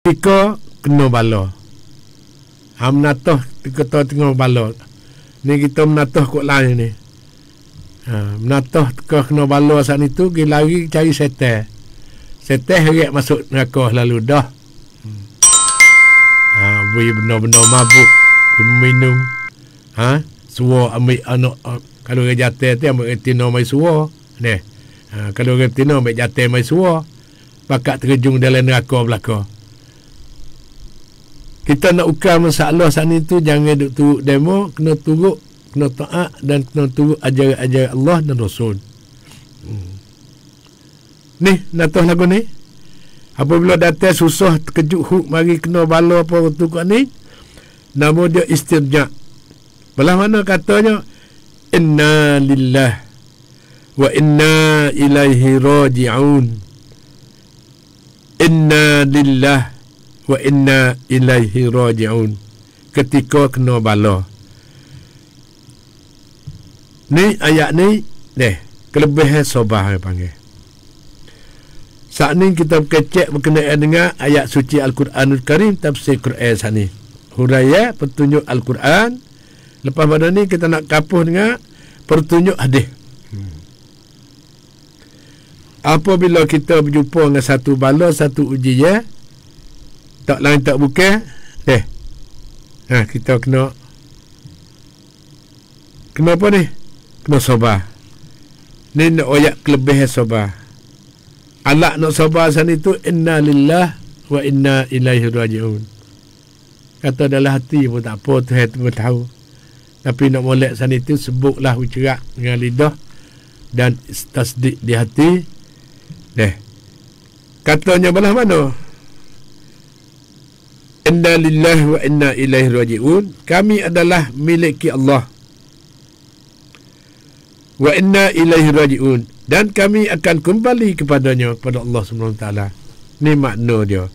Tika kena bala. Menatah kita tengah bala. Ni kita menatah kot lain ni. Menatah kena bala saat itu, pergi lari cari setan. Setan heret masuk neraka lalu dah. Beri benar-benar mabuk, minum. Suar ambil anak. Kalau orang jatuh tu ambil retina mai suar. Kalau orang retina ambil jatuh mai suar. Bakat terjun dalam neraka belaka. Kita nak ukar masalah saat itu, jangan duk turut demo, kena turut, kena taat dan kena turut ajaran-ajaran Allah dan Rasul. Ni natah lagu ni. Apabila datang susah terkejut huk mari kena bala apa waktu kat ni, nama dia istirja. Belah mana katanya inna lillah wa inna ilaihi raji'un. Inna lillah wa inna ilaihi raji'un. Ketika kena bala. Ni ayat ni kelebihan sabar panggil. Saat ni kita kecek berkenaan dengan ayat suci Al-Quranul Karim, tafsir Quran saat ni. Huraian petunjuk Al-Quran. Lepas pada ni kita nak kapuh dengan petunjuk hadis. Apabila kita berjumpa dengan satu bala, satu ujian, tak lain tak bukan, kita kena apa ni? Kena sabar. Ni nak ayat kelebihan sabar. Alak nak sabar sana itu inna lillah wa inna ilaihi raji'un. Kata dalam hati pun tak apa, Tuhan tu tahu. Tapi nak molek sana itu sebutlah ucerak dengan lidah dan tasdik di hati. Katanya belah mana? Inna lillah wa inna ilaihi raji'un. Kami adalah miliki Allah. Wa inna ilaihi raji'un. Dan kami akan kembali kepadanya, kepada Allah SWT. Ni makna dia.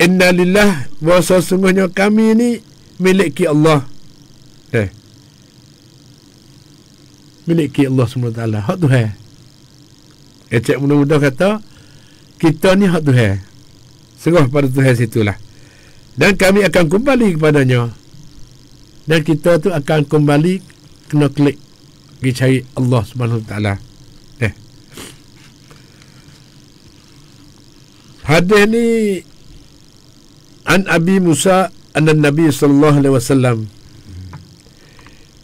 Inna lillah, bahawa sesungguhnya kami ni miliki Allah. Miliki Allah SWT. Hak Tuhan. Cik mudah-mudah kata, kita ni hak Tuhan. Serah pada Tuhan situlah. Dan kami akan kembali kepadanya. Dan kita tu akan kembali, kena klik pergi cari Allah Subhanahu Wa Taala. Hadis ni an Abi Musa anna Nabi sallallahu alaihi wasallam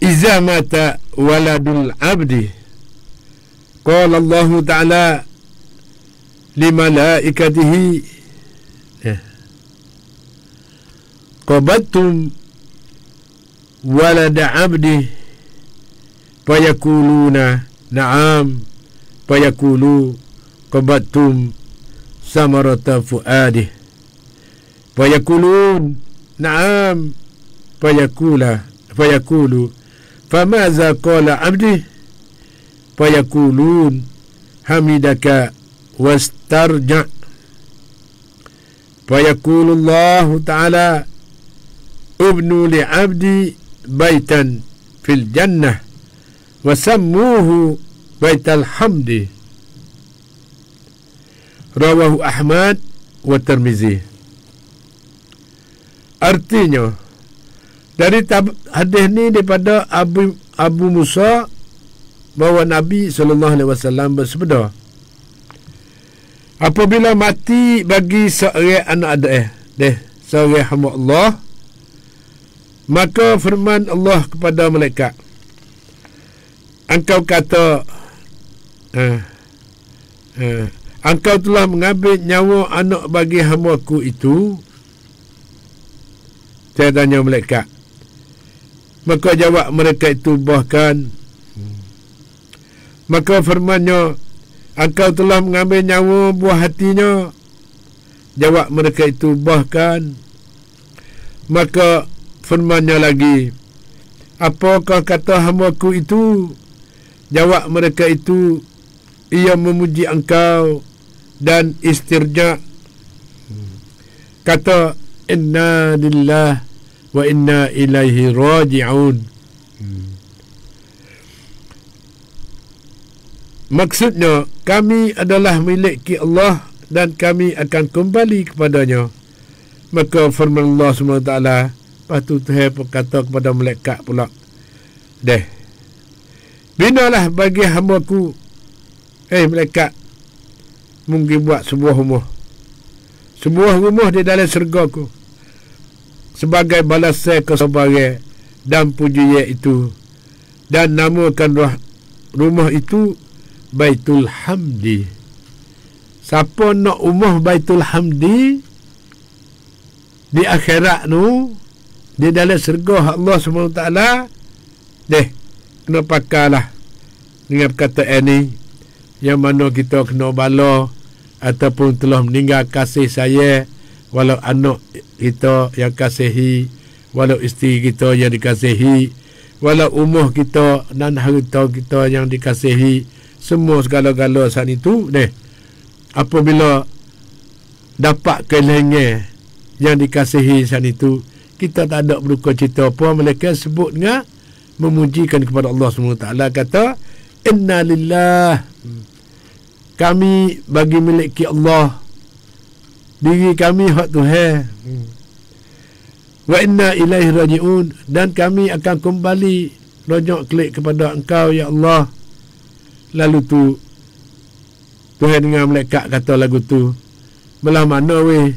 iza mata waladul abdi qala Allah Taala li malaikatihi qabattum walada abdi fayakuluna na'am fayakulu qabattum samarata fuadih fayakulun na'am fayakulu famaza qala abdi fayakulun hamidaka wastarja fayakulu Allah Ta'ala ubnu li abdi baitan fil jannah wasammuhu baital hamdi. Rawahu Ahmad wa Tirmizi. Artinya dari hadis ni daripada Abu Musa bahawa Nabi SAW bersabda, apabila mati bagi seorang anak Adam, seorang hamba Allah, maka firman Allah kepada malaikat, engkau kata engkau telah mengambil nyawa anak bagi hamba-Ku itu. Saya tanya malaikat, maka jawab mereka itu bahkan, maka firmannya, engkau telah mengambil nyawa buah hatinya. Jawab mereka itu bahkan, maka firmannya lagi, apakah kata hamba-Ku itu? Jawab mereka itu, ia memuji engkau dan istirja. Kata, inna lillah wa inna ilaihi raji'un. Maksudnya, kami adalah miliki Allah dan kami akan kembali kepadanya. Maka firman Allah SWT, lepas tu Tuhan berkata kepada malaikat pula, binalah bagi hamba-Ku, malaikat, mungkin buat sebuah rumah di dalam syurga-Ku sebagai balasan kesabaran dan pujian itu, dan namakan rumah itu Baitul Hamdi. Siapa nak rumah Baitul Hamdi di akhirat tu, di dalam syurga Allah SWT, kena pakailah dengan perkataan ini, yang mana kita kena bala ataupun telah meninggal kasih saya, walau anak kita yang kasihi, walau isteri kita yang dikasihi, walau umur kita dan harta kita yang dikasihi, semua segala-gala saat itu, apabila dapat kehilangan yang dikasihi saat itu, kita tak ada berduka cita apa, mereka sebut dengan memujikan kepada Allah SWT. Kata, inna lillah, kami bagi miliki Allah, diri kami hak Tuhan, wa inna ilaihi raji'un, dan kami akan kembali rojok klik kepada Engkau ya Allah. Lalu tu Tuhan dengan malaikat kata lagu tu, belah mana weh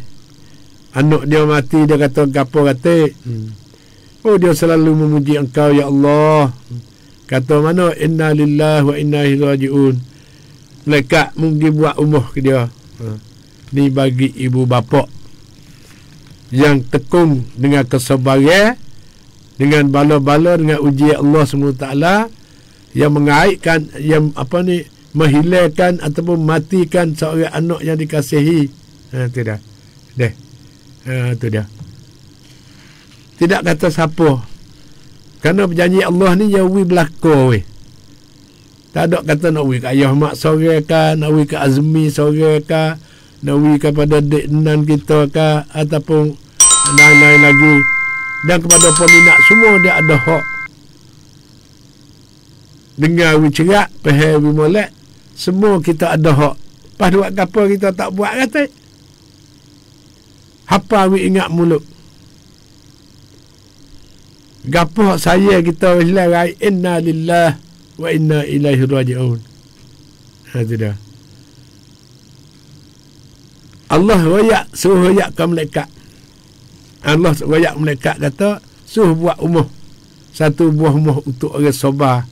anak dia mati, dia kata gapo kata, oh dia selalu memuji Engkau ya Allah. Kata mana, inna lillahi wa inna ilaihi raji'un. Malaikat mungkin buat umur ke dia. Ni bagi ibu bapa yang tekun dengan kesabaran, dengan bala-bala, dengan ujian Allah SWT, yang mengaitkan, yang menghilangkan ataupun matikan seorang anak yang dikasihi. Itu dah. Itu dia. Tidak kata siapa. Kerana berjanji Allah ni yang berlaku weh. Tak ada kata nak wih ke ayah mak sore ke, nak wih ke Azmi sore ke, nak wih kepada dek nan kita ke, ataupun lain-lain lagi. Dan kepada peminat semua dia ada hak. Dengar wih cerak, pahal wih molek, semua kita ada hak. Pas buat apa kita tak buat kata. Apa wih ingat mulut. Gapo saya kita hilang, inna lillah wa inna ilaihi raji'un. Itu dah. Allah suruh royak ke malaikat. Allah royak malaikat kata, suruh buat umur, satu buah umur untuk orang sabar,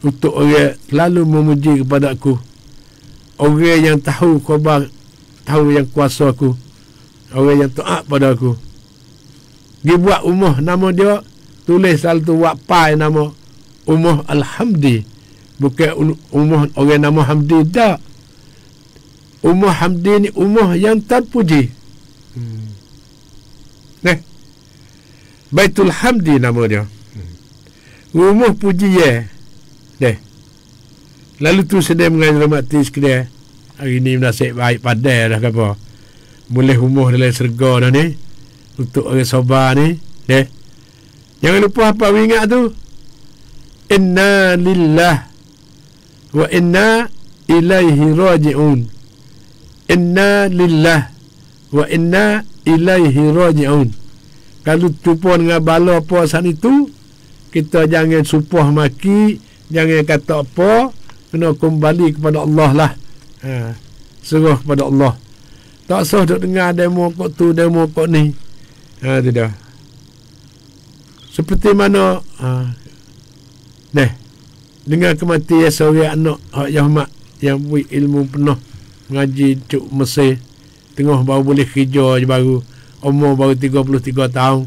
untuk orang selalu memuji kepada aku, orang yang tahu khabar, tahu yang kuasa aku, orang yang taat pada aku. Dia buat umur, nama dia tulis satu wapai, nama Umur Al-Hamdi. Bukan umur orang nama Hamdi, tak. Umur Hamdi ni umur yang terpuji. Baitul Hamdi nama dia. Umur puji ya. Lalu tu sedang mengajar mati sekalian. Hari ni nasib baik padai dah ke apa. Boleh umur dalam serga dah ni. Untuk orang sabar ni. Jangan lupa apa ingat tu. Inna lillah wa inna ilaihi raji'un. Inna lillah wa inna ilaihi raji'un. Kalau tupu dengan bala apa saat itu, kita jangan supah maki, jangan kata apa, kena kembali kepada Allah lah. Serah kepada Allah. Tak sah duk dengar demo kok tu, demo kok ni. Tidak. Seperti mana dengan kematian seorang anak hak Yahmat yang beri ilmu penuh, mengaji cuk Mesir, tengah baru boleh kerja je, baru umur baru 33 tahun.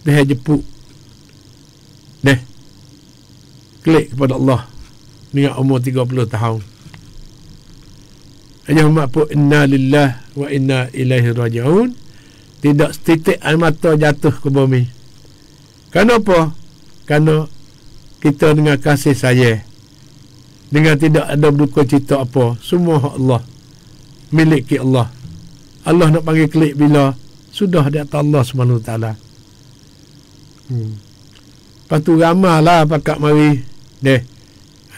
Dia jepuk klik kepada Allah dengan umur 30 tahun. Yahmat pun inna lillah wa inna ilaihi raji'un. Tidak setitik air mata jatuh ke bumi. Kenapa? Kerana kita dengan kasih sayang, dengan tidak ada berduka cita apa, semua hak Allah, miliki Allah. Allah nak panggil klik bila sudah di atas Allah SWT. Lepas tu ramah lah pakat mari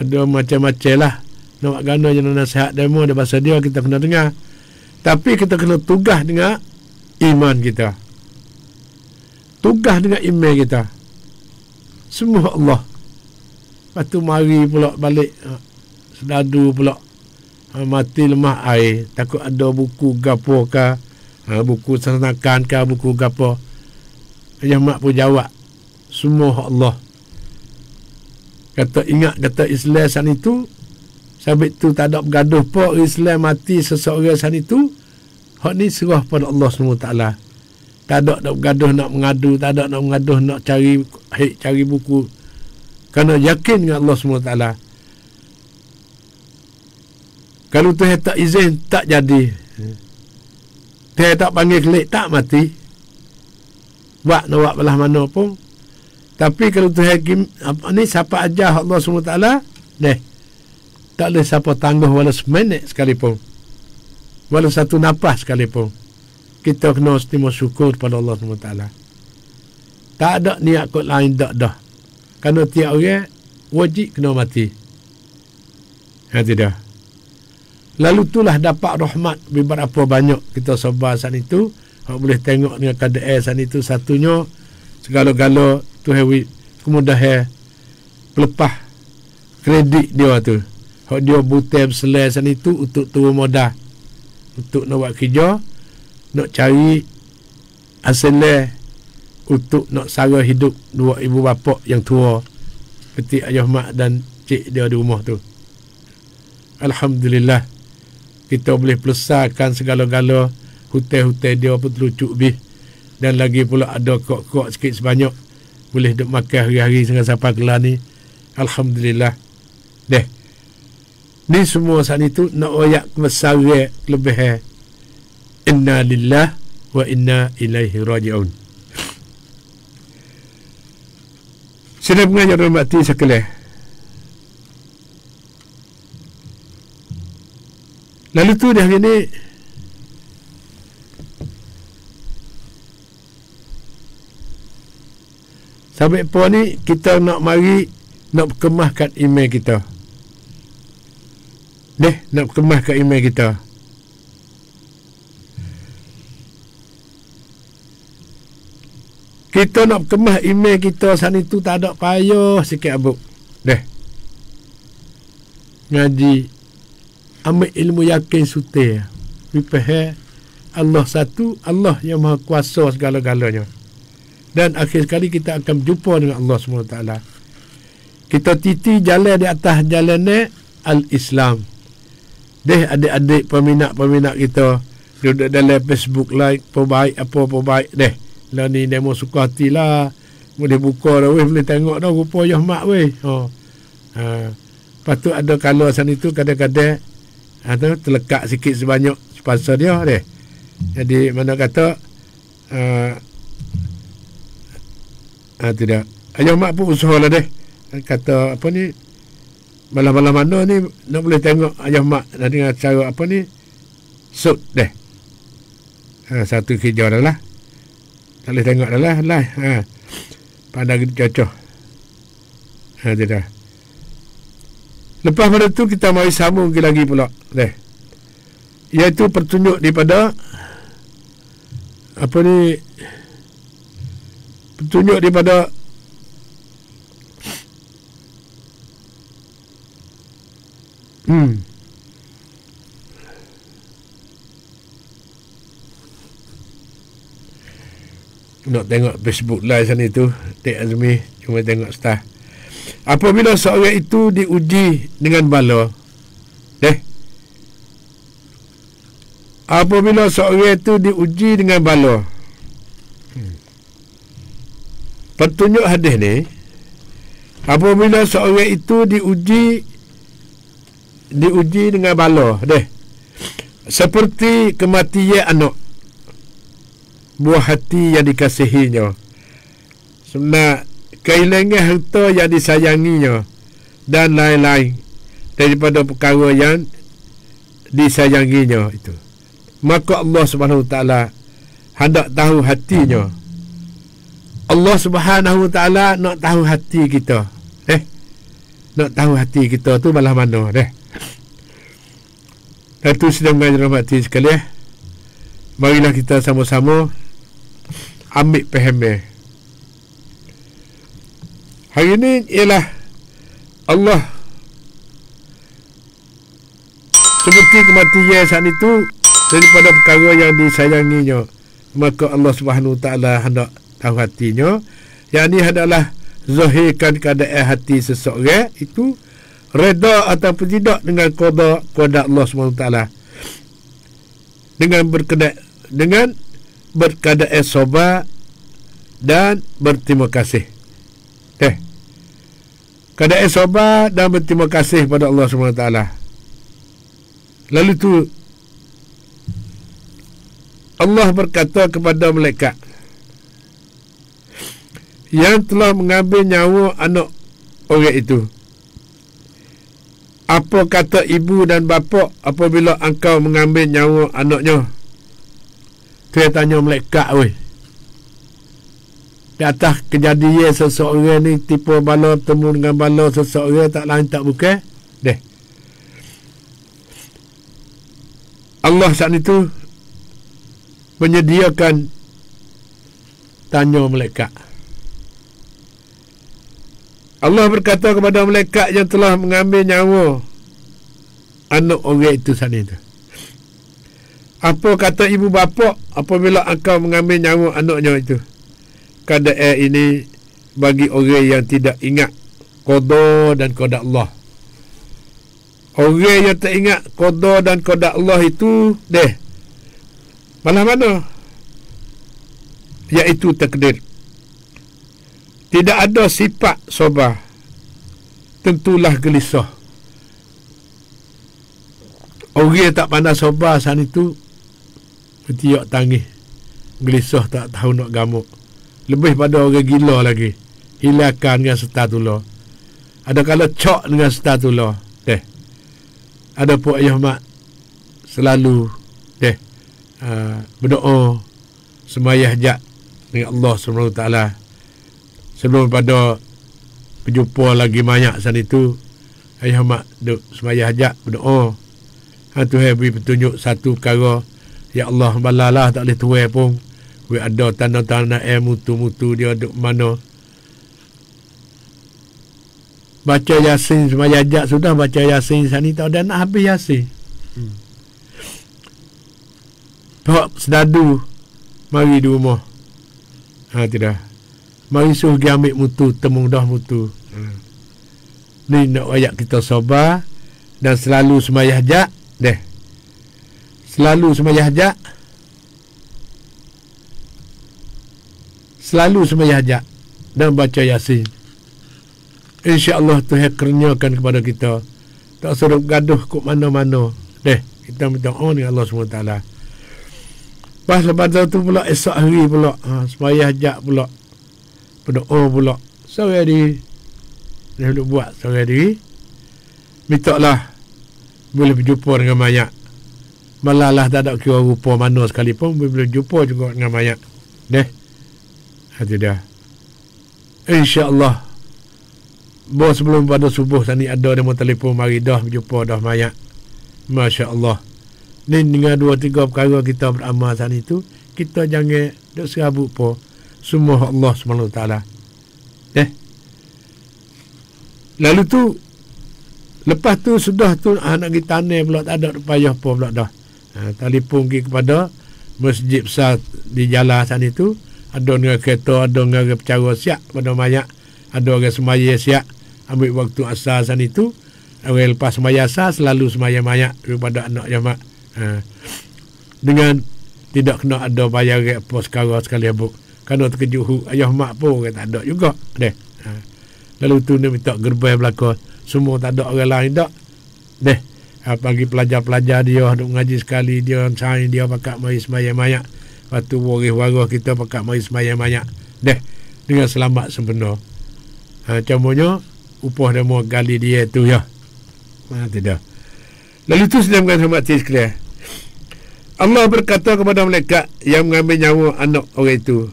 ada macam-macam lah nak gana je nasihat demo dia bahasa dia kita kena dengar. Tapi kita kena tugah dengan iman kita. Tugah dengan iman kita. Semua Allah. Lepas tu mari pula balik sedadu pula. Mati lemah air, takut ada buku gapo ke, buku senakan ke, buku gapo. Ayah mak pun jawab, semua Allah. Kata ingat kata Islam san itu, sabit tu tak ada bergaduh pun Islam mati seseorang san itu. Hak ni serah pada Allah SWT. Tak ada nak bergaduh nak mengadu, tak ada nak mengaduh nak cari buku. Kerana yakin dengan Allah SWT. Kalau Tuhan tak izin, tak jadi. Tuhan tak panggil kelik, tak mati. Buat nak buat belah mana pun. Tapi kalau Tuhan ni siapa ajar Allah SWT, tak boleh siapa tangguh walau seminit sekalipun. Walau satu nafas sekalipun. Kita kena istimewa syukur pada Allah SWT. Tak ada niat kot lain dak dah. Kerana tiap orang wajib kena mati. Tidak. Lalu itulah dapat rahmat beberapa banyak kita sabar saat itu. Hak boleh tengok dengan keadaan saat itu. Satunya segala-gala Tuhan kemudahan pelepah kredit dia tu. Hak dia butai berselai saat itu untuk turun modal, untuk nak buat kerja, nak cari hasilnya, untuk nak sara hidup dua ibu bapa yang tua seperti ayah mak dan cik dia di rumah tu. Alhamdulillah kita boleh pelesarkan segala-gala. Hutai-hutai dia pun terlucuk bih. Dan lagi pula ada kok-kok sikit sebanyak. Boleh duk makan hari-hari dengan sampai kelar ni. Alhamdulillah. Ni semua saat itu nak oyak kebesaran kelebihan. Inna lillah wa inna ilaihi raji'un. Sila pengajar dan bakti sekalian. Lalu tu dah hari ni sampai apa ni kita nak mari nak kemahkan iman kita. Nak kemahkan iman kita. Kita nak kemah iman kita saat itu tak ada payah sikit abuk. Ngaji, ambil ilmu yakin suti. Faham Allah satu, Allah yang maha kuasa segala-galanya. Dan akhir sekali kita akan berjumpa dengan Allah SWT. Kita titi jalan di atas jalan ni Al-Islam. Adik-adik peminat-peminat kita duduk dalam Facebook like apa baik lah ni demo suka hati lah. Boleh buka dah boleh tengok dah rupa Yah Mak lepas tu ada kalau sana itu kadang-kadang terlekat sikit sebanyak sponsor dia jadi mana kata tidak Ayah Mak pun usaha lah kata apa ni malam-malam mana ni nak boleh tengok Ayah Mak dengan cara apa ni sud satu kerja dah lah tak boleh tengok dah lah pandang cocok tidak. Lepas pada tu kita mari sambung lagi pula iaitu pertunjuk daripada apa ni petunjuk daripada nak tengok Facebook live sana itu Tek Azmi cuma tengok start. Apabila seorang itu diuji dengan bala apabila seorang itu diuji dengan bala petunjuk hadis ni apabila seorang itu diuji dengan bala seperti kematian anak buah hati yang dikasihinya, sebenarnya kehilangan harta yang disayanginya dan lain-lain daripada perkara yang disayanginya itu, maka Allah Subhanahu Wa Taala hendak tahu hatinya. Allah Subhanahu Wa Taala nak tahu hati kita nak tahu hati kita tu malah mana Datuk sedang menghormati sekalian, marilah kita sama-sama ambil faham. Hari ini ialah Allah seperti kematian saat itu daripada perkara yang disayanginya, maka Allah Subhanahu Wa Taala hendak tahu hatinya. Yang ini adalah zahirkan keadaan hati seseorang itu reda ataupun tidak dengan qada Allah Subhanahu Wa Taala, dengan berkeadaan sabar dan berterima kasih. Keadaan sabar dan berterima kasih kepada Allah Subhanahu Wa Taala. Lalu tu Allah berkata kepada malaikat yang telah mengambil nyawa anak orang itu, apa kata ibu dan bapa apabila engkau mengambil nyawa anaknya? Dia tanya malaikat, weh, di atas kejadian seseorang ni tipu bala temu dengan bala seseorang, tak lain tak bukan Allah saat itu menyediakan tanya malaikat. Allah berkata kepada malaikat yang telah mengambil nyawa anak orang itu saat itu, apa kata ibu bapa apabila engkau mengambil nyawa anaknya itu? Keadaan ini bagi orang yang tidak ingat qada dan qada Allah. Orang yang tak ingat qada dan qada Allah itu malah mana? Iaitu takdir. Tidak ada sifat sabar, tentulah gelisah. Orang yang tak pandai sabar saat itu bertiak tangis, gelisah, tak tahu nak gamuk. Lebih pada orang gila lagi, hilakan dengan setatullah. Ada kala cok dengan setatullah. Ada pun ayah mak selalu berdoa semayah hajat dengan Allah SWT sebelum pada berjumpa lagi banyak saat itu. Ayah mak duk semayah hajat berdoa, Tuhan beri petunjuk satu perkara, ya Allah balalah tak boleh tuai pun, ada tanda-tanda mutu-mutu dia duk mana. Baca Yasin semaya ajak sudah, baca Yasin saat ni tak ada nak habis Yasin. Pak sedadu mari di rumah. Tidak. Mari suruh pergi ambil mutu, temu dah mutu. Ni nak ayat kita sabar dan selalu semaya ajak. Selalu semaya ajak. Selalu semaya ajak dan baca Yasin. InsyaAllah Tuhan kurniakan kepada kita. Tak suruh gaduh kok mana-mana. Kita minta dengan Allah SWT. Pas lepas tu pula esok hari pula semaya hajat pula, berdoa pula. Sore diri dia duk buat sore diri, minta lah boleh berjumpa dengan mayat. Malalah tak ada kira rupa mana sekalipun, boleh jumpa juga dengan mayat. Itu dah. InsyaAllah bos sebelum pada subuh tadi ada demo telefon, mari dah berjumpa dah mayat. Masya Allah. Ni dengan 2-3 perkara kita beramal saat itu, kita jangan duk serabut po. Semua Allah SWT. Lalu tu lepas tu sudah tu nak pergi tanah pula, tak ada payah po pula dah. Telefon pergi kepada masjid besar di jalan saat itu, ada dengan kereta, ada dengan percara siap pada mayat, ada orang semaya siap ambil waktu asar saat itu. Orang lepas semaya asar selalu semaya mayat daripada anak jamak. Dengan tidak kena ada bayar apa sekarang sekali abuk. Kerana terkejut ayah mak pun orang tak ada juga. Lalu tu dia minta gerbang belakang, semua tak ada orang lain tak. Pagi pelajar-pelajar dia duk ngaji sekali, dia sain dia pakat mari semaya mayat. Lepas tu waris-waris kita pakat mari semaya mayat. Dengan selamat sempurna. Contohnya upah demo gali dia tu ya. Tidak. Lalu tu sedang menghormati sekalian, Allah berkata kepada malaikat yang mengambil nyawa anak orang itu,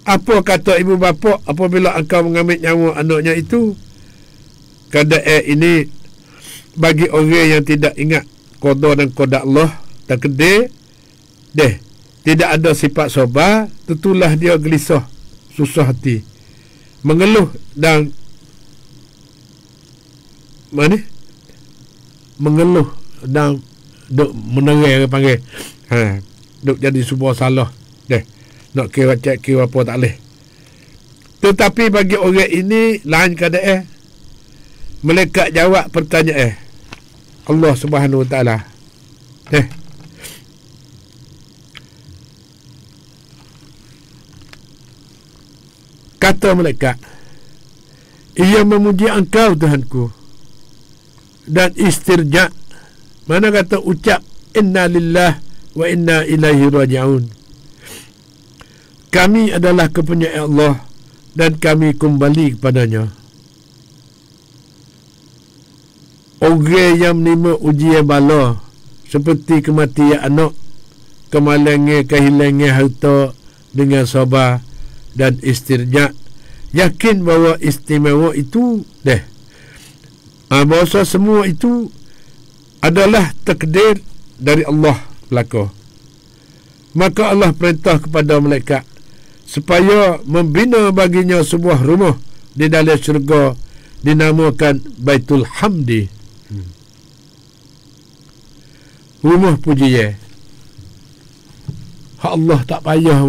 apa kata ibu bapa apabila engkau mengambil nyawa anaknya itu? Keadaan ini bagi orang yang tidak ingat qada dan qada Allah takdir deh, tidak ada sifat sabar, tentulah dia gelisah, susah hati, mengeluh dan mengeluh dan duk menerai panggil. Duk jadi sebuah salah. Deh, nak kira cek kira apa tak boleh. Tetapi bagi orang ini lain keadaan. Malaikat jawab pertanyaan Allah Subhanahu Wa Taala. Kata malaikat, ia memuji engkau Tuhanku dan istirja. Mana kata ucap inna lillah wa inna ilaihi raji'un. Kami adalah kepunyaan Allah dan kami kembali kepadanya. Orang yang menerima ujian bala seperti kematian anak, kemalangan, kehilangan harta dengan sabar dan istirja, yakin bahawa istimewa itu bahawa semua itu adalah takdir dari Allah belaka. Maka Allah perintah kepada malaikat supaya membina baginya sebuah rumah di dalam syurga dinamakan Baitul Hamdi, rumah pujian. Allah tak payah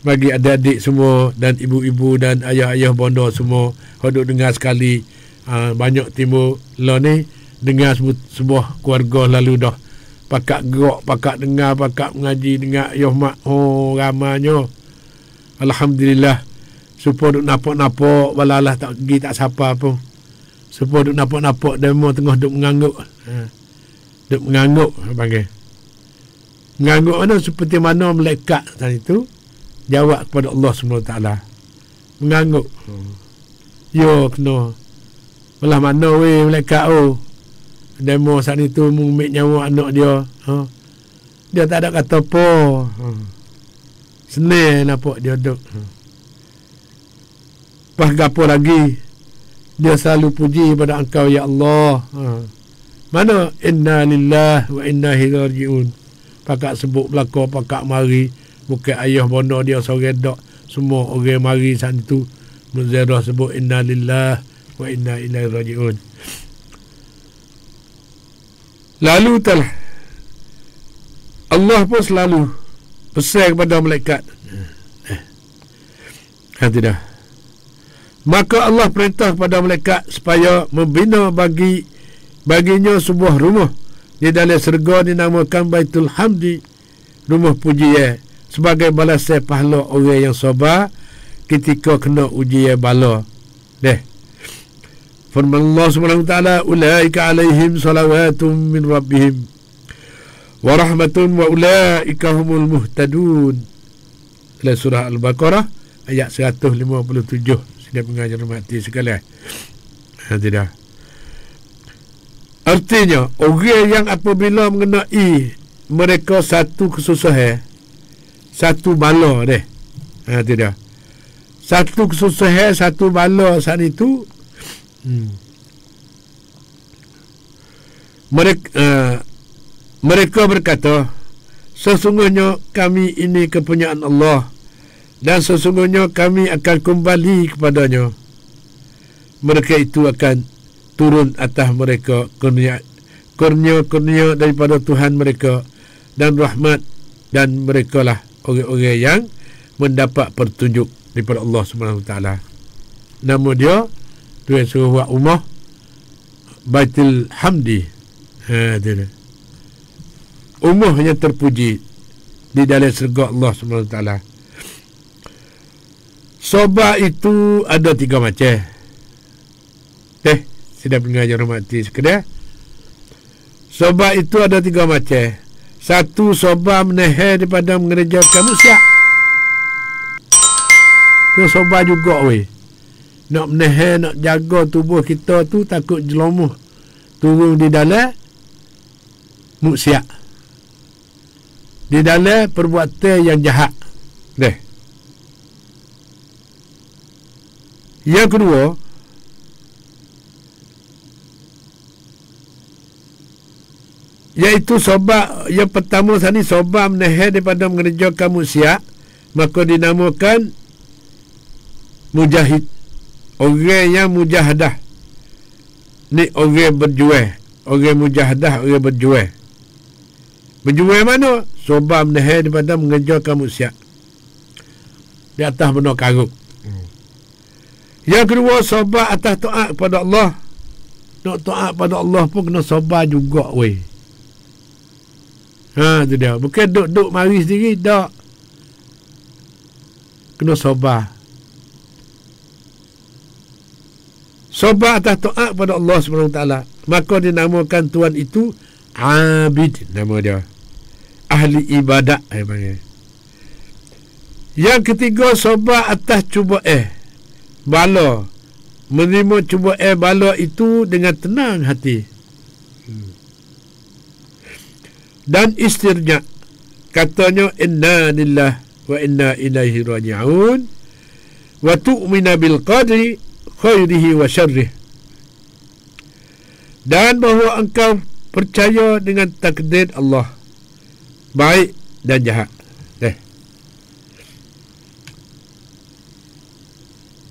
bagi adik-adik semua dan ibu-ibu dan ayah-ayah bonda semua hodok dengar sekali. Banyak timur lah ni dengar sebuah keluarga lalu dah pakak gerak, pakak dengar, pakak mengaji, dengar ayah mak. Ramanya alhamdulillah. Supaya duk nampak-nampak walalah tak pergi tak siapa pun. Supaya duk nampak-nampak demo tengah duk mengangguk. Duk mengangguk panggil. Mengangguk mana seperti mana malaikat tadi itu jawab kepada Allah SWT. Mengangguk. Yo kena. Belah mana malaikat demo saat itu mengambil nyawa anak dia. Dia tak ada kata apa. Senang nampak dia duduk. Pas gapo lagi dia selalu puji pada engkau ya Allah. Mana inna lillah wa inna ilaihi raji'un. Pakak sebut belaka, pakak mari. Bukan ayah bonda dia seorang dak. Semua orang mari saat itu. Muzirah sebut inna lillah wa inna ilaihi raji'un. Lalu telah Allah pun selalu pesan kepada malaikat. Tidak. Maka Allah perintah kepada malaikat supaya membina baginya sebuah rumah di dalam syurga dinamakan Baitul Hamdi, rumah pujian, sebagai balasan pahala orang yang sabar ketika kena ujian bala. Firman Allah Subhanahu Wa Taala, ulaika alaihim salawatun min rabbihim wa rahmatun wa ulaika humul muhtadun. Dalam surah Al-Baqarah ayat 157. Dia mengajar mati sekali. Tidak. Artinya orang yang apabila mengenai mereka satu kesusahan, satu bala tidak. Satu kesusahan, satu bala saat itu mereka berkata, sesungguhnya kami ini kepunyaan Allah dan sesungguhnya kami akan kembali kepadanya. Mereka itu akan turun atas mereka kurnia daripada Tuhan mereka dan rahmat, dan mereka lah orang-orang yang mendapat petunjuk daripada Allah Subhanahu Wa Taala. Nama dia Tuhan suruh buat rumah Baitul Hamdi. Rumah yang terpuji di dalam syurga Allah Subhanahu Wa Taala. Sabar itu ada 3 macam. Sudah pengajar mati sekedar. Sabar itu ada 3 macam. Satu, sabar menahan daripada mengerjakan maksiat. Itu sabar juga nak menahan, nak jaga tubuh kita tu takut jelomuh turun di dalam maksiat, di dalam perbuatan yang jahat. Yang kedua, iaitu sobat yang pertama sani, sobat menahan daripada mengerjakan maksiat, maka dinamakan mujahid, orang yang mujahadah. Ni orang berjuang, orang mujahadah, orang berjuang. Berjuang mana? Sobat menahan daripada mengerjakan maksiat di atas benda karuk. Yang kedua, sobat atas taat kepada Allah. Nak taat pada Allah pun kena sabar juga weh. Tu dia. Bukan duk-duk mari sendiri, tak. Kena sabar. Sabar atas taat pada Allah SWT. Maka dinamakan Tuhan itu Abid, nama dia. Ahli ibadat, panggil. Yang ketiga, sabar atas cubaan, bala. Menerima cubaan bala itu dengan tenang hati. Dan istirja, katanya inna lillahi wa inna ilaihi raji'un, wa tu'mina bil qadri khairihi wa syarrih. Dan bahawa engkau percaya dengan takdir Allah, baik dan jahat.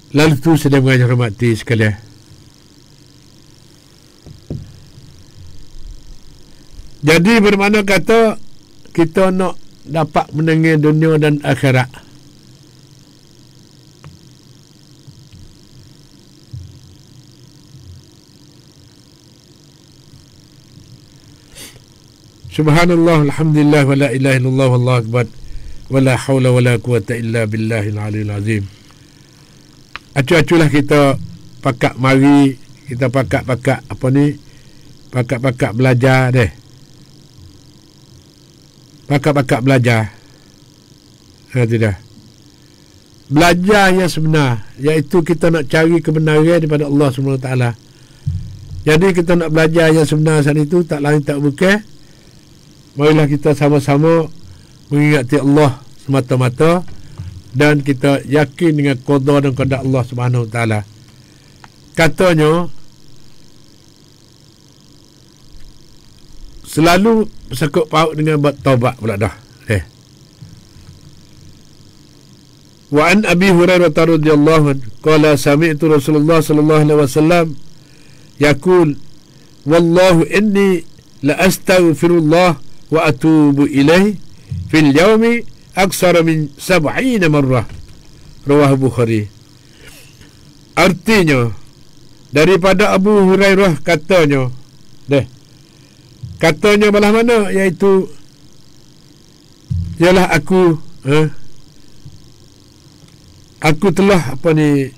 Lalu tu sedang mengajar hormati sekalian, jadi bermakna kata kita nak dapat menangis dunia dan akhirat. Subhanallah, alhamdulillah, wa la ilaha illallah, wallahu akbar, wa la hawla wa la quwata illa billahil aliyil azim. Acu-aculah kita pakak mari, kita pakak-pakak apa ni, pakak-pakak belajar deh. Pakak-pakak belajar. Itu dah. Belajar yang sebenar, iaitu kita nak cari kebenaran daripada Allah SWT. Jadi kita nak belajar yang sebenar saat itu, tak lain tak bukan, marilah kita sama-sama mengingati Allah semata-mata, dan kita yakin dengan qada dan qada Allah Subhanahu Wa Taala. Katanya selalu bersangkut paut dengan bertaubat pula dah. Wa an Abi Hurairah radhiyallahu anhu qala sami'tu Rasulullah sallallahu alaihi wasallam yaqul wallahu inni la astaghfirullah wa atubu ilaihi fil yawmi aksara min 70 marrah, rawahu Bukhari. Artinya daripada Abu Hurairah katanya, katanya belah mana, iaitu ialah aku telah apa ni,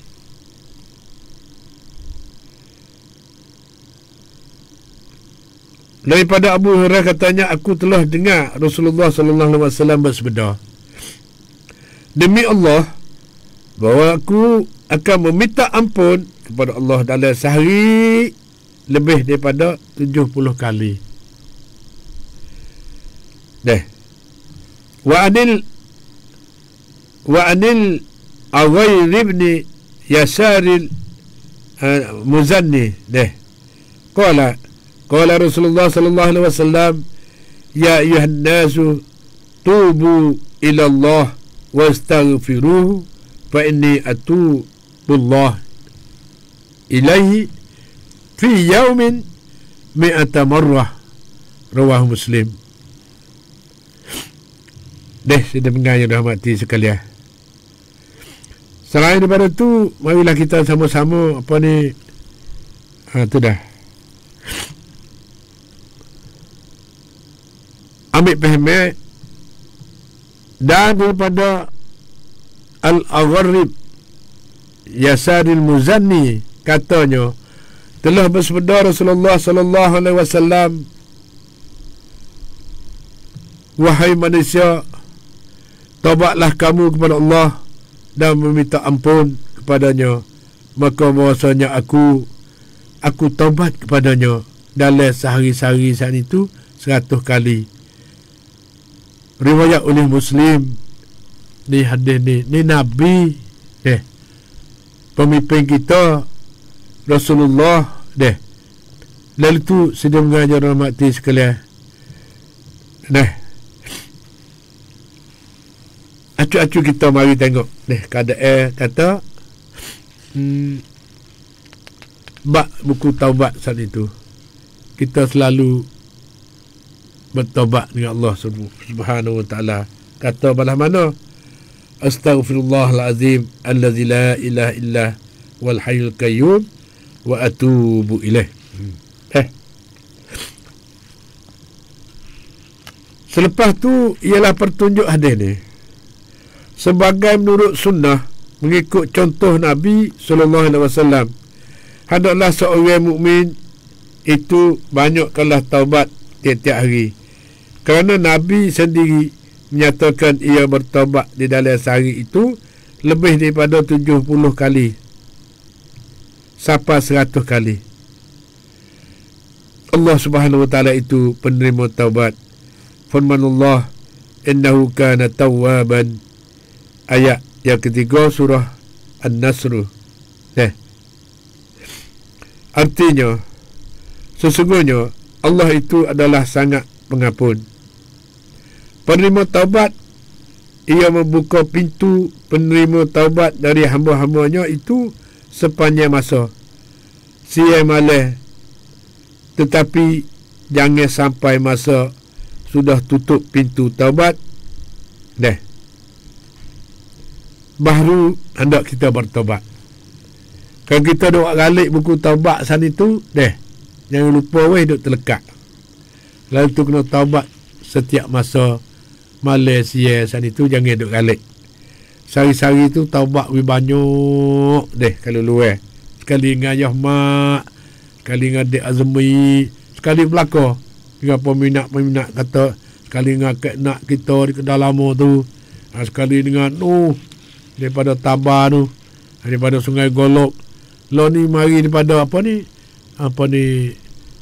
daripada Abu Hurairah katanya, aku telah dengar Rasulullah sallallahu alaihi wasallam bersabda, demi Allah bahawa aku akan meminta ampun kepada Allah dalam sehari lebih daripada 70 kali. Wa anil Aghair ibn Yasaril Muzanni qala Rasulullah sallallahu alaihi wasallam ya ayuhan nasu tubu ila Allah wastaghfiruhu fa inni atubullah ilaihi fi yawmin 100 marrah, rawahu Muslim. Sudah mengajar rahmati sekalian. Selain daripada tu, marilah kita sama-sama apa ni, tu dah ambil faham. Dan daripada Al-Agharib Yasaril Muzanni katanya, telah bersabda Rasulullah sallallahu alaihi wasallam, wahai manusia, taubatlah kamu kepada Allah dan meminta ampun kepadanya, maka bahwasanya aku taubat kepadanya dalam sehari-hari saat itu 100 kali. Riwayat oleh Muslim. Ni hadis ni Nabi pemimpin kita Rasulullah Lalu tu sedang mengajar rahmati sekalian, Nah, acu-acu kita mari tengok keadaan kata bak buku taubat saat itu kita selalu bertaubat dengan Allah Subhanahu wa taala. Kata balah mana? Astaghfirullahalazim allazi la ilaha illa wal hayyul qayyum wa atubu ilaih. Selepas tu ialah pertunjuk hadis ni. Sebagai menurut sunnah, mengikut contoh Nabi sallallahu alaihi wasallam, hendaklah seorang mukmin itu banyakkanlah taubat tiap-tiap hari. Kerana Nabi sendiri menyatakan ia bertaubat di dalam sehari itu lebih daripada 70 kali sampai 100 kali. Allah Subhanahu wa taala itu penerima taubat. Firmanullah, innahu kana tawwaban, ayat yang ketiga surah An-Nasr. Artinya, sesungguhnya Allah itu adalah sangat pengampun. Penerima taubat, ia membuka pintu penerima taubat dari hamba-hambanya itu sepanjang masa. Siang malam, tetapi jangan sampai masa sudah tutup pintu taubat baru hendak kita bertaubat. Kalau kita duk galik buku taubat sana itu jangan lupa duk terlekat. Lalu tu kena taubat setiap masa malam siang sana itu, jangan duk galik. Sehari-hari tu taubat lebih banyak kalau luar. Sekali dengan ayah mak, sekali dengan adik Azmi, sekali belakang dengan peminat-peminat kata, sekali dengan nak kita di kedai lama tu, sekali dengan daripada Tabah tu, daripada Sungai Golok. Lo ni mari daripada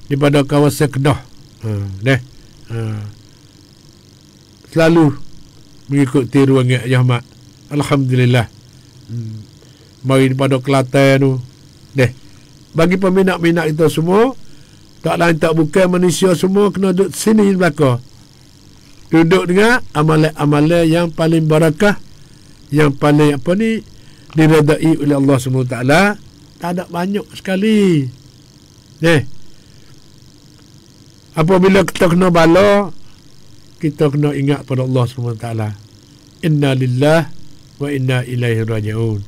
daripada kawasan Kedah. Selalu mengikuti ruang Ayah Mak. Alhamdulillah. Mari daripada Kelantan tu. Bagi peminat-peminat kita semua, tak lain tak bukan manusia semua kena duduk sini belakang. Duduk dengan amalan-amalan yang paling barakah, yang paling diredai oleh Allah SWT. Tak ada banyak sekali. Apabila kita kena bala, kita kena ingat pada Allah SWT. Inna lillah wa inna ilaihi raji'un.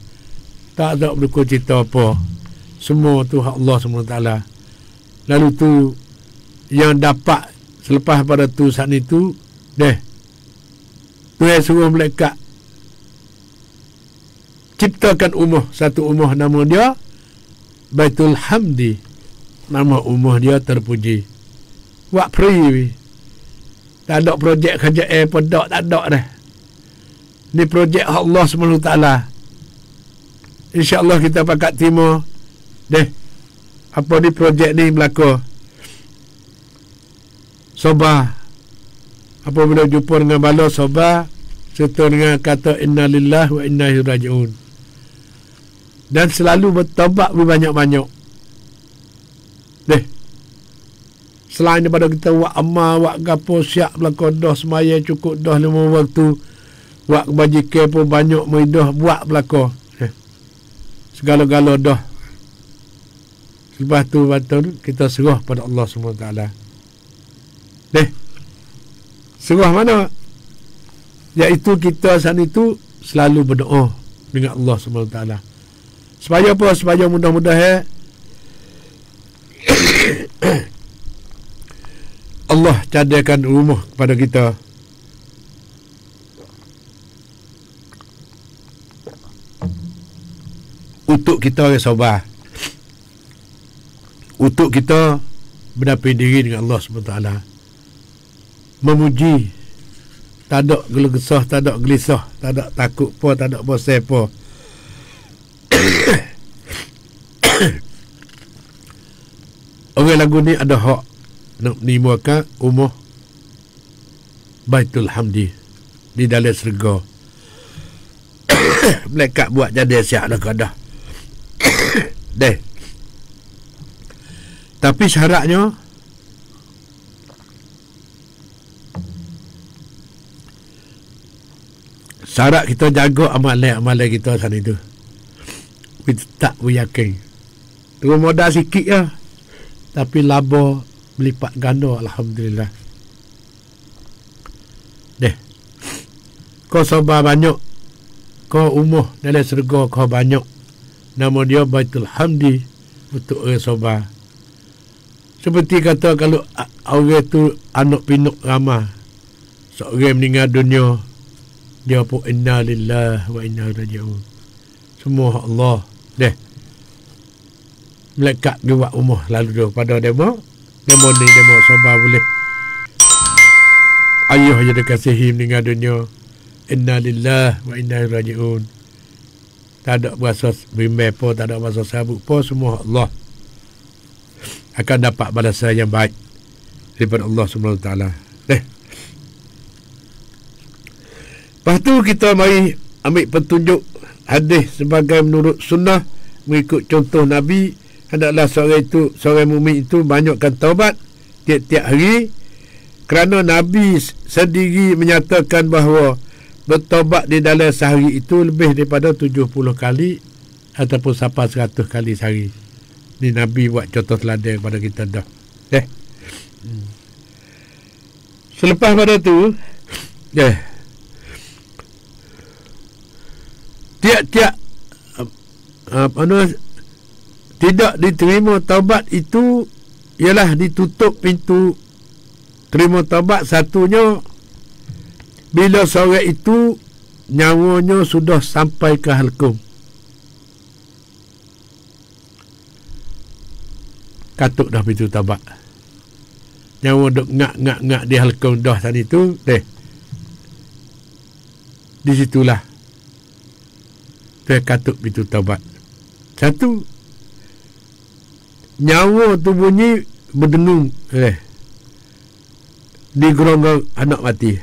Tak ada berlaku cerita apa. Semua tu hak Allah SWT. Lalu tu yang dapat selepas pada tu saat itu, Tuhan suruh malaikat ciptakan umah, satu umah nama dia Baitul Hamdi. Nama umah dia terpuji. Wak free. Tak ada projek kerja pedak, tak ada dah. Ni projek Allah SWT. InsyaAllah kita pakat timur apa ni projek ni berlaku. Sabar. Apabila jumpa dengan bala, sabar serta dengan kata inna lillah wa inna ilaihi raji'un. Dan selalu bertaubat berbanyak-banyak. Selain daripada kita wak amal, wak gapo siap belakang dah semaya cukup dah 5 waktu, wak kebajikan pun banyak meridah buat belakang. Segala-gala dah. Lepas tu kita serah pada Allah SWT. Serah mana? Iaitu kita saat itu selalu berdoa dengan Allah SWT. Supaya apa? Supaya mudah-mudahan Allah cadakan rumah kepada kita. Untuk kita sabar. Untuk kita berdapi diri dengan Allah SWT. Memuji. Tak ada gelisah, tak ada gelisah, tak ada takut apa, tak ada bosan apa. Orang lagu ni ada hak nak menimukan umah Baitul Hamdi di dalam syurga. Malaikat buat jadi siap dah kadah. Tapi syaratnya syarat kita jaga amalan kita sana itu. Kita tak beryakin. Terus modal sikit ya. Tapi laba melipat ganda, alhamdulillah. Deh. Kau sabar banyak. Kau umuh dalam syurga kau banyak. Nama dia Baitul Hamdi untuk orang sabar. Seperti kata kalau orang tu anak pinuk ramah. Seorang meninggal dunia, dia pun inna lillahi wa inna ilaihi raji'un. Semua Allah. Deh. Melekat dia buat umur lalu dia pada demo ni demo sabar boleh. Ayuh je dia kasihi meninggal dunia. Inna lillahi wa inna ilaihi raji'un. Tak ada berasa bimbang pun, tak ada berasa sabuk pun, semua Allah akan dapat balasan yang baik daripada Allah SWT. Lepas tu kita mari ambil petunjuk hadis sebagai menurut sunnah, mengikut contoh Nabi. Hendaklah seorang mukmin itu banyakkan taubat tiap-tiap hari, kerana Nabi sendiri menyatakan bahawa bertaubat di dalam sehari itu lebih daripada 70 kali ataupun sampai 100 kali sehari. Ni Nabi buat contoh teladan kepada kita dah. Selepas pada tu, tiap-tiap tidak diterima taubat itu ialah ditutup pintu terima taubat. Satunya, bila seorang itu nyawanya sudah sampai ke halkum. Katuk dah pintu taubat. Nyawa duk ngak di halkum dah tadi tu. Di situlah katuk pintu taubat. Satu, nyawa tu bunyi berdengung di geronggang anak mati.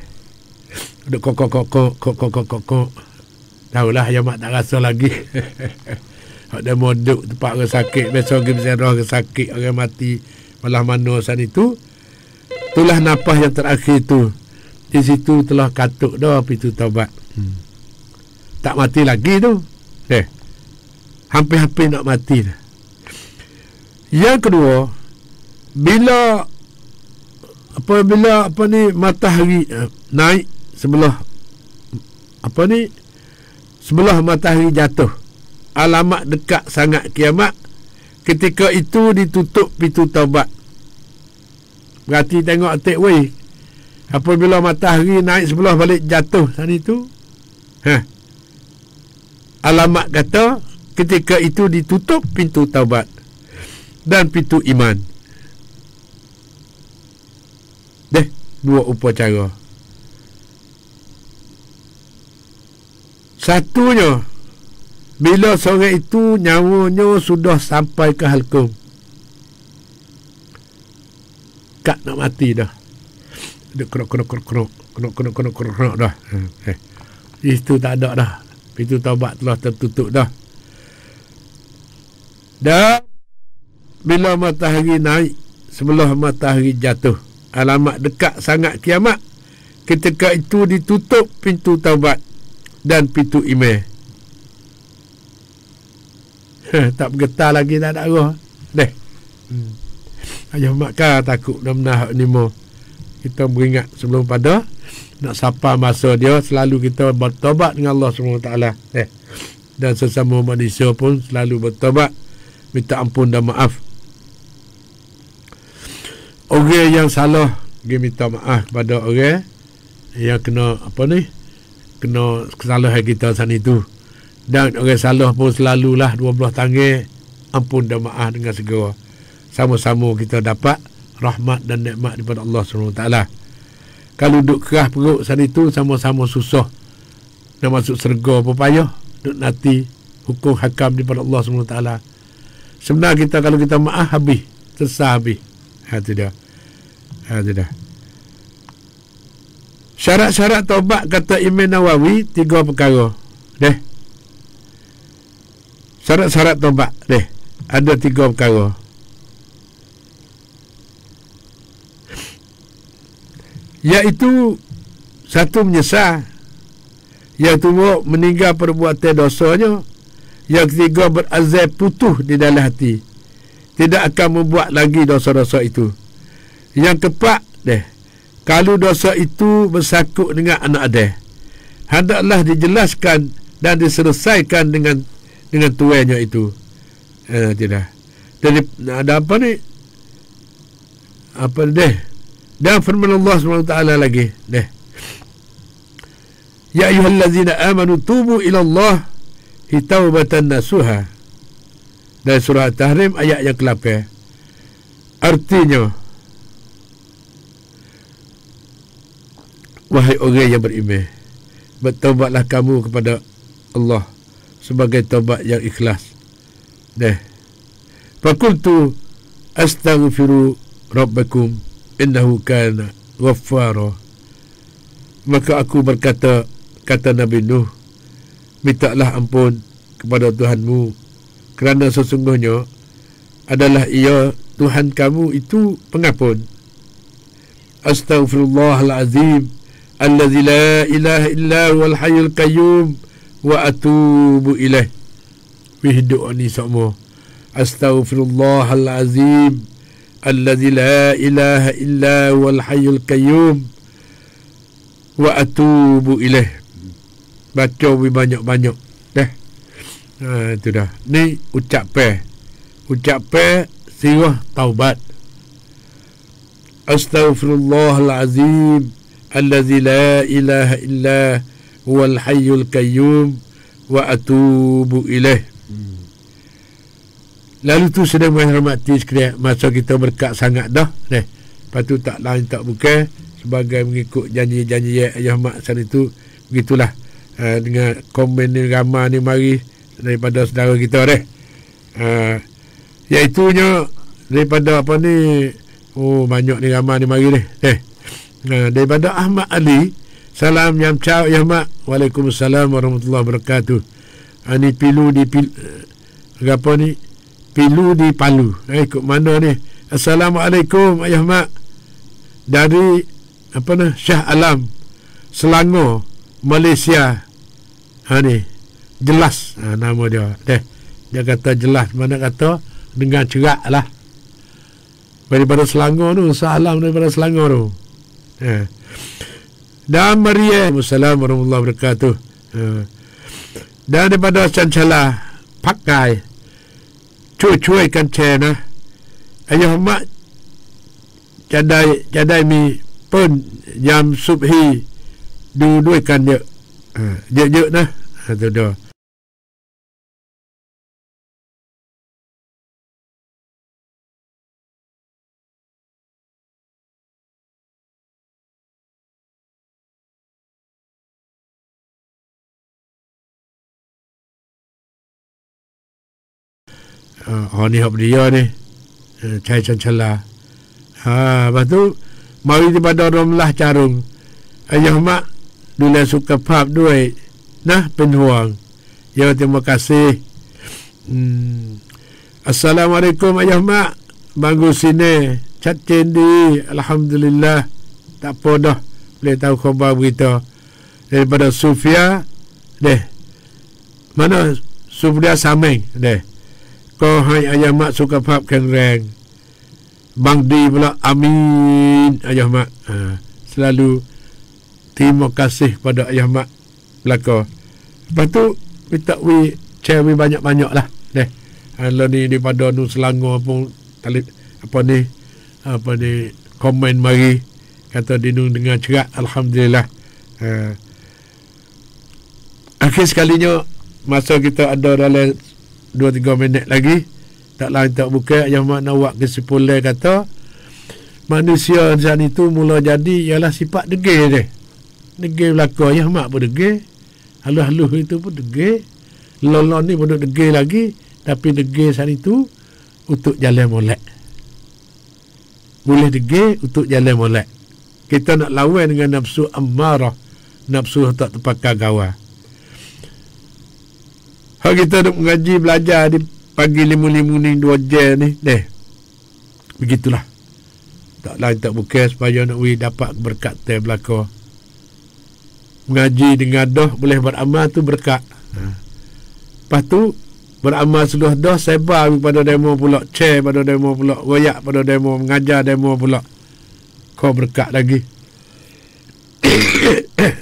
Duk kok. Tahulah yang mak tak rasa lagi. Ada moduk tempat orang sakit, besok pergi berserah orang sakit, orang mati malah mana sana itu. Itulah nafas yang terakhir tu. Di situ telah katuk dah pintu taubat. Tak mati lagi tu. Hampir-hampir nak mati dah. Yang kedua, apabila matahari naik sebelah matahari jatuh, alamat dekat sangat kiamat, ketika itu ditutup pintu taubat. Berarti tengok take away. Apabila matahari naik sebelah balik jatuh sana itu, alamat kata ketika itu ditutup pintu taubat dan pintu iman. Dua upacara. Satunya, bila seorang itu nyawanya sudah sampai ke halkum, kat nak mati dah. Dia kerok dah. Itu tak ada dah. Pintu taubat telah tertutup dah. Dan bila matahari naik sebelah matahari jatuh, alamat dekat sangat kiamat, ketika itu ditutup pintu taubat dan pintu iman. Tak bergetar lagi, tak ada arah. Ayah makan takut benar-benar ni mo. Kita beringat sebelum pada nak sapa masa dia, selalu kita bertobat dengan Allah SWT. Dan sesama manusia pun selalu bertobat, minta ampun dan maaf. Orang yang salah, dia minta maaf kepada orang yang kena kena kesalahan kita sana itu. Dan orang salah pun selalulah 12 tangan ampun dan maaf dengan segera. Sama-sama kita dapat rahmat dan nikmat daripada Allah SWT. Kalau duduk keras perut sana itu, sama-sama susah nak masuk syurga, apa payah duduk nanti hukum hakam daripada Allah SWT. Sebenarnya kita, kalau kita maaf, habis, selesai habis. Itu dah. Syarat-syarat taubat kata Imam Nawawi 3 perkara. Syarat-syarat taubat ada 3 perkara. Iaitu, satu, menyesal. Yang kedua, meninggal perbuatan dosanya. Yang ketiga, berazam putus di dalam hati, tidak akan membuat lagi dosa-dosa itu. Yang keempat, kalau dosa itu bersangkut dengan anak Adam, hendaklah dijelaskan dan diselesaikan dengan tuannya itu. Tidak. Jadi ada apa ni? Apa dan firman Allah SWT lagi, ya ayyuhallazina amanu tubu ila Allah taubatan nasuha. Dari surah Tahrim ayat yang ke-8. Artinya, wahai orang yang beriman, bertaubatlah kamu kepada Allah sebagai taubat yang ikhlas. Fakultu astaghfiru rabbakum innahu kana ghaffara. Maka aku berkata, kata Nabi Nuh, mintalah ampun kepada Tuhanmu, kerana sesungguhnya adalah ia Tuhan kamu itu pengampun. Astaghfirullahalazim allazi la ilaha illa huwal hayyul qayyum wa atubu ilaih. Hidup ni semua. Astaghfirullahalazim allazi la ilaha illa huwal hayyul qayyum wa atubu ilaih. Baca banyak-banyak. Itu dah. Ni ucapan sirah taubat. Astaghfirullahalazim allazi la ilaha illa huwal hayyul qayyum wa atubu ilaih. Lalu tu sedang menghormati sekalian, masa kita berkat sangat dah. Lepas tu tak lain tak bukan, sebagai mengikut janji-janji Ayah Mak sana itu, begitulah. Dengan komen ni ramai ni mari daripada saudara kita iaitunya daripada apa ni, banyak ni ramai ni mari daripada Ahmad Ali. Salam yang ciao ya mak. Waalaikumsalam warahmatullahi wabarakatuh. Ni pilu di apa ni, pilu di Palu. Ikut mana ni? Assalamualaikum ayah mak, dari apa ni, Shah Alam, Selangor, Malaysia. Ni jelas nama dia. Dia kata jelas, mana kata dengan cerak lah. Daripada Selangor tu, salam daripada Selangor tu. Dan Maria, Assalamualaikum warahmatullahi wabarakatuh. Dan daripada Cancala pakai cuy kan cena. Ayah mak cadai mi pun jam subhi dua kan dia. Jek nah. Tu dah. Ni hak dia ni. Cai Cancala. Lepas tu mari daripada Romlah Carung. Ayah mak dulu suka pap duit. Nah, penhuang. Ya, terima kasih. Assalamualaikum ayah mak. Banggu sini. Cat cendi. Alhamdulillah. Tak apa dah. Boleh tahu khabar berita. Daripada Sufia. Mana? Sufia Sameng. Kau hai ayah mak suka pap keren. Bang Di pula. Amin. Ayah mak. Selalu terima kasih pada ayah mak belakang. Lepas tu minta share banyak-banyak lah. Kalau ni daripada nu Selangor pun apa ni komen mari kata dinung dengan cerak. Alhamdulillah. Akhir sekalinya masa kita ada dalam 2-3 minit lagi, tak lain tak bukan yang mak nak buat kesimpulan kata manusia saat itu mula jadi ialah sifat degil dia. Degil belakang yang mak pun degil, haluh-haluh itu pun degil, lolon ni pun degil lagi. Tapi degil saat itu untuk jalan molek. Boleh degil untuk jalan molek. Kita nak lawan dengan nafsu ammarah, nafsu tak terpakai gawai. Hak kita duk mengaji belajar di pagi 5 ni 2 jam ni begitulah. Tak lain tak bukan supaya nak dapat berkat teh belaka. mengaji dengan doh boleh beramal tu berkat. Lepas tu beramal seluruh doh sebar pada demo pula, share pada demo pula, royak pada demo, mengajar demo pula. Kau berkat lagi.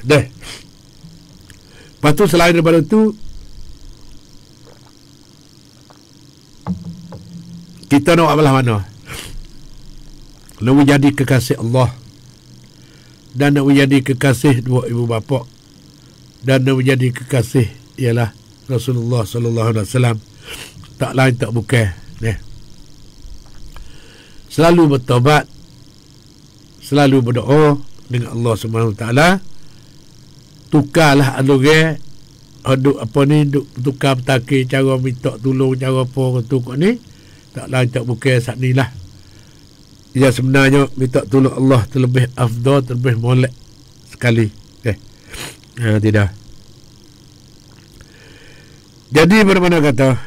Dah. Lepas tu selain daripada tu, kita nak belah mana? Nak menjadi kekasih Allah, dan nak menjadi kekasih dua ibu bapa, dan nak menjadi kekasih ialah Rasulullah sallallahu alaihi wasallam. Tak lain tak bukan. Selalu bertaubat, selalu berdoa dengan Allah Subhanahu Wa Taala. Tukarlah aluge aduk apa ni, duk tukar bertakir cara minta tolong, cara apa tu kok ni. Tak lain tak bukan saat ni lah. Ya, sebenarnya minta tolong Allah terlebih afdal, terlebih molek sekali. Tidak. Jadi bagaimana kata?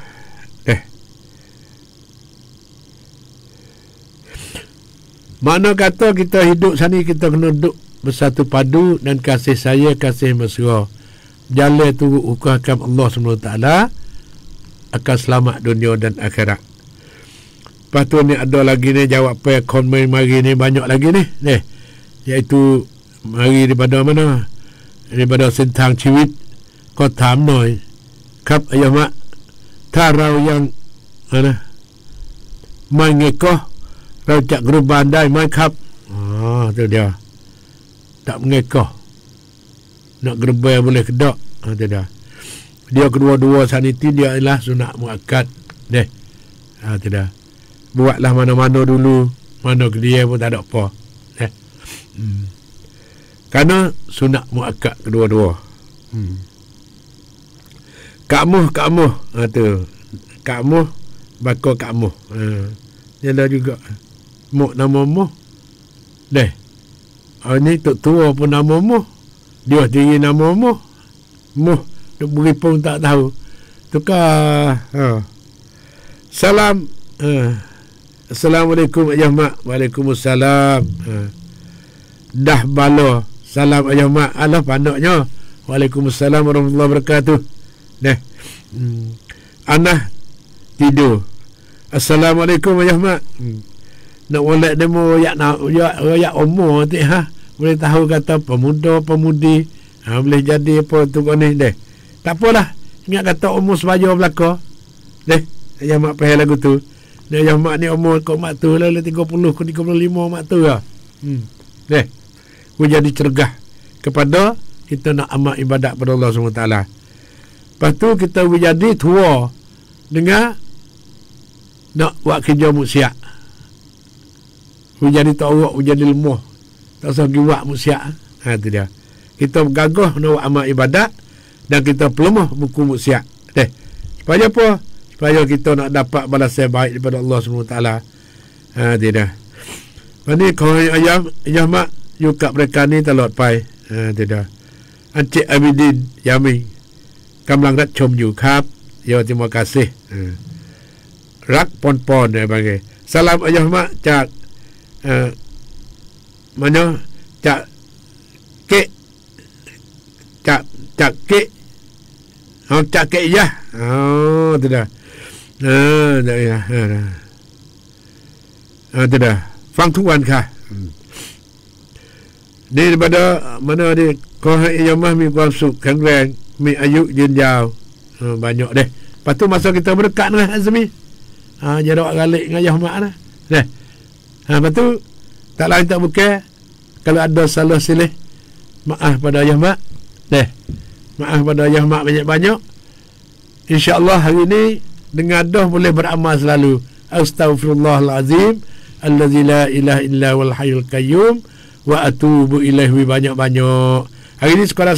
Mana kata kita hidup sini, kita kena duduk bersatu padu dan kasih saya, kasih mesra. Jalan turut hukum Allah SWT akan selamat dunia dan akhirat. Lepas tu ni ada lagi ni jawab apa komen mari ni banyak lagi ni. Iaitu mari daripada mana? Daripada Sintang Ciwit. Kau tam noi. Kap ayah mak tarau yang mana? Mai ngekoh rau cak guru bandai mai kap. Tu dia. Tak mengekoh. Nak gerbay boleh kedak. Tu dia. Dia kedua-dua saniti dia ialah sunat muakkad. Tu dia. Buatlah mana-mana dulu, mana ke dia pun tak ada apa. Kerana sunat muakkad kedua-dua. Ka'muh tu. Ka'muh bakal ka'muh. Dia ada juga muk nama muh. Ni tok tua pun nama muh. Dia diri nama muh. Muh duk beri pun tak tahu. Tukar. Salam. Assalamualaikum ayah mak. Waalaikumsalam. Dah bala. Salam ayah mak. Alah pandaknya. Waalaikumsalam warahmatullahi wabarakatuh. Anah tidur. Assalamualaikum ayah mak. Nak walak demo yak umur nanti boleh tahu kata pemuda pemudi boleh jadi apa tu kau ni tak apalah, ingat kata umur sebaya belaka ayah mak pahal lagu tu. Ayah mak ni umur kau mak tu lah 30 ke 35 mak tu lah. Ku jadi cergah kepada kita nak amal ibadat pada Allah SWT. Lepas tu kita jadi tua dengan nak buat kerja musiak. Jadi tak awak, jadi lemah. Tak usah pergi buat musiak. Tu dia. Kita gagah nak buat amal ibadat dan kita pelemah buku musiak. Supaya apa? Supaya kita nak dapat balasan baik daripada Allah SWT. Tidak. Ini kalau ayah mak yukat mereka ni talot pai. Tidak. Encik Abidin Yami Kamlang rat chom you kap. Ya, terima kasih. Rak pon-pon bagi. Salam ayah mak cak mana cak ke cak ke cak ke ya. Tu dah. Dah ya. Tu dah. Fang tuan kah. Ni daripada mana dia kau ayah mak miความสุขแข็งแรงมีอายุยืนยาว banyak deh. Lepas tu masa kita berdekat dengan Azmi jarak galik dengan ayah mak dah. Lepas tu tak lain tak bukan kalau ada salah silih maaf pada ayah mak. Maaf pada ayah mak banyak-banyak. InsyaAllah hari ni dengan dah boleh beramal selalu. Astaghfirullahalazim allazi la ilaha illa wal hayyul qayyum wa atubu ilaihi banyak-banyak. Hari ni sekolah